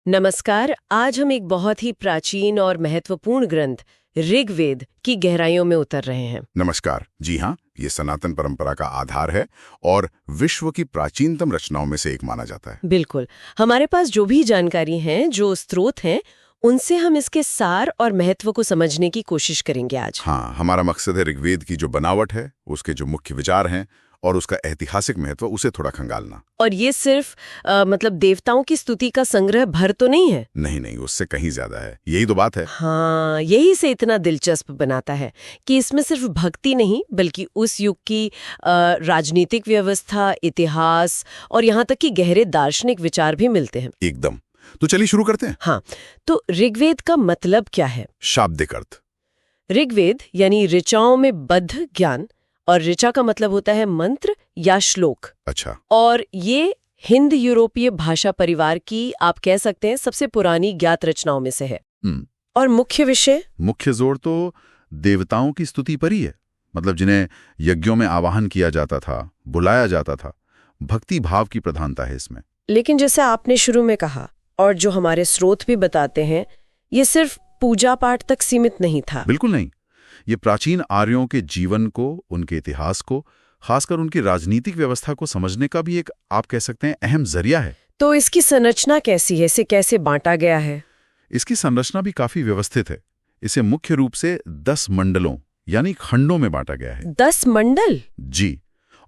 नमस्कार। आज हम एक बहुत ही प्राचीन और महत्वपूर्ण ग्रंथ ऋग्वेद की गहराइयों में उतर रहे हैं। नमस्कार। जी हाँ, ये सनातन परंपरा का आधार है और विश्व की प्राचीनतम रचनाओं में से एक माना जाता है। बिल्कुल। हमारे पास जो भी जानकारी है, जो स्रोत हैं, उनसे हम इसके सार और महत्व को समझने की कोशिश करेंगे आज। हाँ, हमारा मकसद है ऋग्वेद की जो बनावट है, उसके जो मुख्य विचार हैं और उसका ऐतिहासिक महत्व, उसे थोड़ा खंगालना। और ये सिर्फ मतलब देवताओं की स्तुति का संग्रह भर तो नहीं है। नहीं, उससे कहीं ज्यादा है। यही तो बात है। हाँ, यही से इतना दिलचस्प बनाता है कि इसमें सिर्फ भक्ति नहीं, बल्कि उस युग की राजनीतिक व्यवस्था, इतिहास और यहाँ तक कि गहरे दार्शनिक विचार भी मिलते हैं। एकदम। तो चलिए शुरू करते हैं। हाँ, तो ऋग्वेद का मतलब क्या है? शाब्दिक अर्थ। ऋग्वेद यानी ऋचाओं में बद्ध ज्ञान, और ऋचा का मतलब होता है मंत्र या श्लोक। अच्छा। और ये हिंद यूरोपीय भाषा परिवार की, आप कह सकते हैं, सबसे पुरानी ज्ञात रचनाओं में से है। और मुख्य विषय, मुख्य जोर तो देवताओं की स्तुति पर ही है। मतलब जिन्हें यज्ञों में आवाहन किया जाता था, बुलाया जाता था। भक्ति भाव की प्रधानता है इसमें। लेकिन जैसे आपने शुरू में कहा और जो हमारे स्रोत भी बताते हैं, ये सिर्फ पूजा पाठ तक सीमित नहीं था। बिल्कुल नहीं। ये प्राचीन आर्यों के जीवन को, उनके इतिहास को, खासकर उनकी राजनीतिक व्यवस्था को समझने का भी एक, आप कह सकते हैं, अहम जरिया है। तो इसकी संरचना कैसी है? इसे कैसे बांटा गया है? इसकी संरचना भी काफी व्यवस्थित है। इसे मुख्य रूप से 10 मंडलों यानी खंडों में बांटा गया है। 10 मंडल? जी।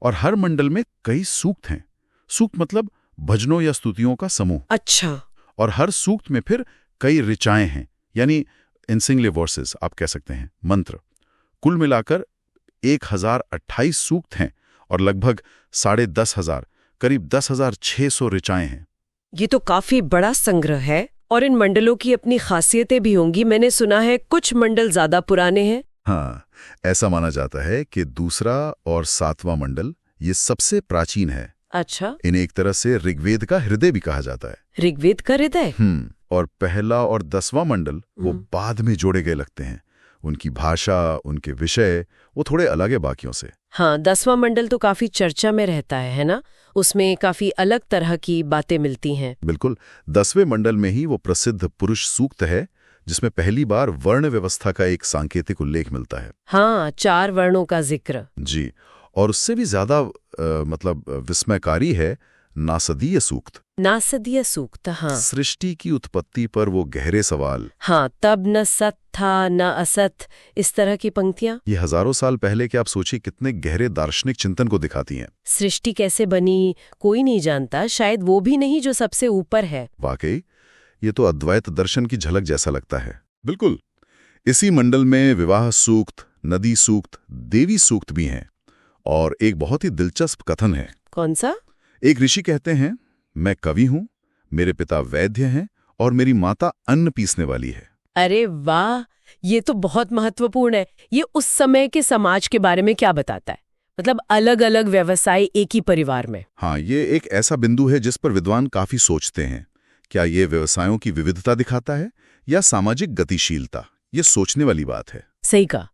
और हर मंडल में कई सूक्त हैं। सूक्त मतलब भजनों या स्तुतियों का समूह। अच्छा। और हर सूक्त में फिर कई ऋचाएं हैं, यानी इंसिंगले वर्सेस, आप कह सकते हैं, मंत्र। कुल मिलाकर 1028 सूक्त हैं और लगभग 10,500, करीब 10,600 ऋचाएं हैं। ये तो काफी बड़ा संग्रह है। और इन मंडलों की अपनी खासियतें भी होंगी। मैंने सुना है कुछ मंडल ज्यादा पुराने हैं। हाँ, ऐसा माना जाता है कि दूसरा और 7वां मंडल ये सबसे प्राचीन है। अच्छा। इन्हें एक तरह से ऋग्वेद का हृदय भी कहा जाता है। ऋग्वेद का हृदय? और पहला और 10वां मंडल वो बाद में जोड़े गए लगते हैं। उनकी भाषा, उनके विषय, वो थोड़े अलग है बाकियों से। हाँ, 10वां मंडल तो काफी चर्चा में रहता है ना? उसमें काफी अलग तरह की बातें मिलती हैं। बिल्कुल। 10वें मंडल में ही वो प्रसिद्ध पुरुष सूक्त है, जिसमें पहली बार वर्ण व्यवस्था का एक सांकेतिक उल्लेख मिलता है। हाँ, 4 वर्णों का जिक्र। जी। और उससे भी ज्यादा मतलब विस्मयकारी है नासदीय सूक्त। नासदीय सूक्त, हाँ। सृष्टि की उत्पत्ति पर वो गहरे सवाल। हाँ, तब न सत था न असत, इस तरह की पंक्तियां। ये हजारों साल पहले के आप सोचिए कितने गहरे दार्शनिक चिंतन को दिखाती हैं। सृष्टि कैसे बनी कोई नहीं जानता, शायद वो भी नहीं जो सबसे ऊपर है। वाकई ये तो अद्वैत दर्शन की झलक जैसा लगता है। बिल्कुल। इसी मंडल में विवाह सूक्त, नदी सूक्त, देवी सूक्त भी हैं। और एक बहुत ही दिलचस्प कथन है। कौन सा? एक ऋषि कहते हैं, मैं कवि हूं, मेरे पिता वैद्य हैं और मेरी माता अन्न पीसने वाली है। अरे वाह, ये तो बहुत महत्वपूर्ण है। ये उस समय के समाज के बारे में क्या बताता है? मतलब अलग अलग व्यवसाय एक ही परिवार में। हाँ, ये एक ऐसा बिंदु है जिस पर विद्वान काफी सोचते हैं। क्या ये व्यवसायों की विविधता दिखाता है या सामाजिक गतिशीलता? ये सोचने वाली बात है। सही कहा।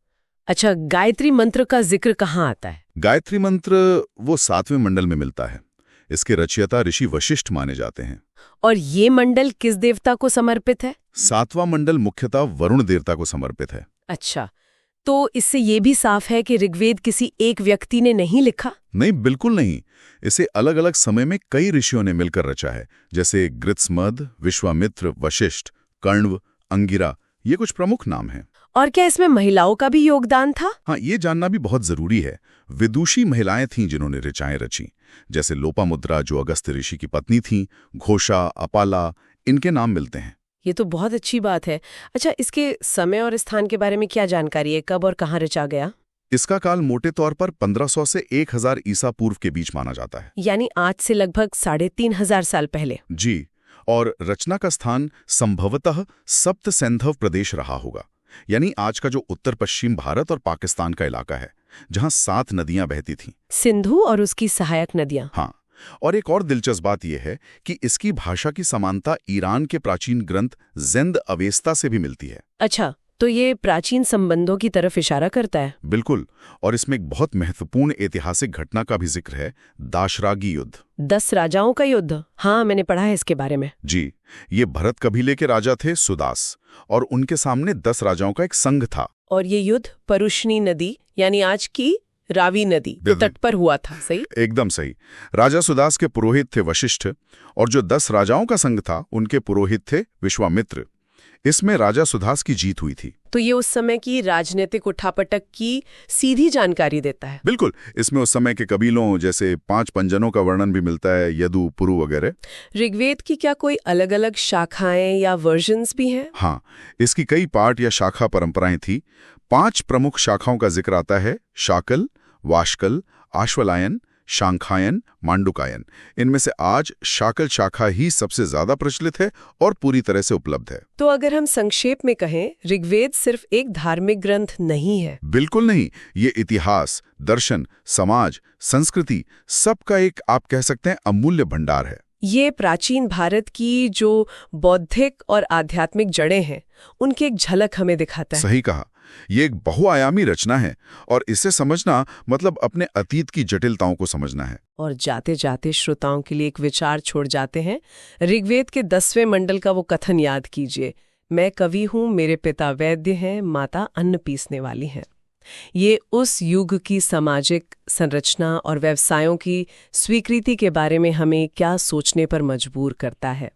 अच्छा, गायत्री मंत्र का जिक्र कहाँ आता है? गायत्री मंत्र वो 7वें मंडल में मिलता है। इसके रचयिता ऋषि वशिष्ठ माने जाते हैं। और ये मंडल किस देवता को समर्पित है? 7वां मंडल मुख्यतः वरुण देवता को समर्पित है। अच्छा, तो इससे ये भी साफ है कि ऋग्वेद किसी एक व्यक्ति ने नहीं लिखा? नहीं, बिल्कुल नहीं। इसे अलग अलग समय में कई ऋषियों ने मिलकर रचा है, जैसे गृत्समद, विश्वामित्र, वशिष्ठ, कण्व, अंगिरा, ये कुछ प्रमुख नाम हैं। और क्या इसमें महिलाओं का भी योगदान था? हाँ, ये जानना भी बहुत जरूरी है। विदुषी महिलाएं थीं जिन्होंने ऋचाएं रची, जैसे लोपामुद्रा जो अगस्त ऋषि की पत्नी थीं, घोषा, अपाला, इनके नाम मिलते हैं। ये तो बहुत अच्छी बात है। अच्छा, इसके समय और स्थान के बारे में क्या जानकारी है? कब और कहाँ रचा गया? इसका काल मोटे तौर पर 1500 से 1000 ईसा पूर्व के बीच माना जाता है। यानी आज से लगभग 3500 साल पहले। जी। और रचना का स्थान संभवतः सप्त सैंधव प्रदेश रहा होगा, यानी आज का जो उत्तर पश्चिम भारत और पाकिस्तान का इलाका है, जहां 7 नदियां बहती थीं। सिंधु और उसकी सहायक नदियां। हाँ। और एक और दिलचस्प बात यह है कि इसकी भाषा की समानता ईरान के प्राचीन ग्रंथ ज़ेंद अवेस्ता से भी मिलती है। अच्छा, तो ये प्राचीन संबंधों की तरफ इशारा करता है। बिल्कुल, और इसमें एक बहुत महत्वपूर्ण ऐतिहासिक घटना का भी जिक्र है, दाशरागी युद्ध। 10 राजाओं का युद्ध, हाँ मैंने पढ़ा है इसके बारे में। जी, ये भरत कबीले के राजा थे सुदास, और उनके सामने 10 राजाओं का एक संघ था। और ये युद्ध परुष्णी नदी यानी आज की रावी नदी के तट पर हुआ था, सही? एकदम सही। राजा सुदास के पुरोहित थे वशिष्ठ, और जो 10 राजाओं का संघ था उनके पुरोहित थे विश्वामित्र। इसमें राजा सुदास की जीत हुई थी। तो ये उस समय की राजनीतिक उठापटक की सीधी जानकारी देता है। बिल्कुल, इसमें उस समय के कबीलों जैसे 5 पंजनों का वर्णन भी मिलता है, यदु, पुरु वगैरह। ऋग्वेद की क्या कोई अलग अलग शाखाएं या वर्जन्स भी हैं? हाँ, इसकी कई पाठ या शाखा परंपराएं थी। 5 प्रमुख शाखाओं का जिक्र आता है, शाकल, वाशकल, आश्वलायन, शांखायन, मांडुकायन। इनमें से आज शाकल शाखा ही सबसे ज्यादा प्रचलित है और पूरी तरह से उपलब्ध है। तो अगर हम संक्षेप में कहें, ऋग्वेद सिर्फ एक धार्मिक ग्रंथ नहीं है। बिल्कुल नहीं, ये इतिहास, दर्शन, समाज, संस्कृति सबका एक, आप कह सकते हैं, अमूल्य भंडार है। ये प्राचीन भारत की जो बौद्धिक और आध्यात्मिक जड़ें हैं, उनकी एक झलक हमें दिखाता है। सही कहा, ये एक बहुआयामी रचना है, और इसे समझना मतलब अपने अतीत की जटिलताओं को समझना है। और जाते जाते श्रोताओं के लिए एक विचार छोड़ जाते हैं। ऋग्वेद के 10वें मंडल का वो कथन याद कीजिए, मैं कवि हूँ, मेरे पिता वैद्य हैं, माता अन्न पीसने वाली हैं। ये उस युग की सामाजिक संरचना और व्यवसायों की स्वीकृति के बारे में हमें क्या सोचने पर मजबूर करता है।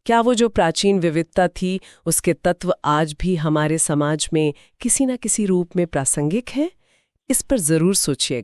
क्या वो जो प्राचीन विविधता थी, उसके तत्व आज भी हमारे समाज में किसी न किसी रूप में प्रासंगिक हैं? इस पर जरूर सोचिए।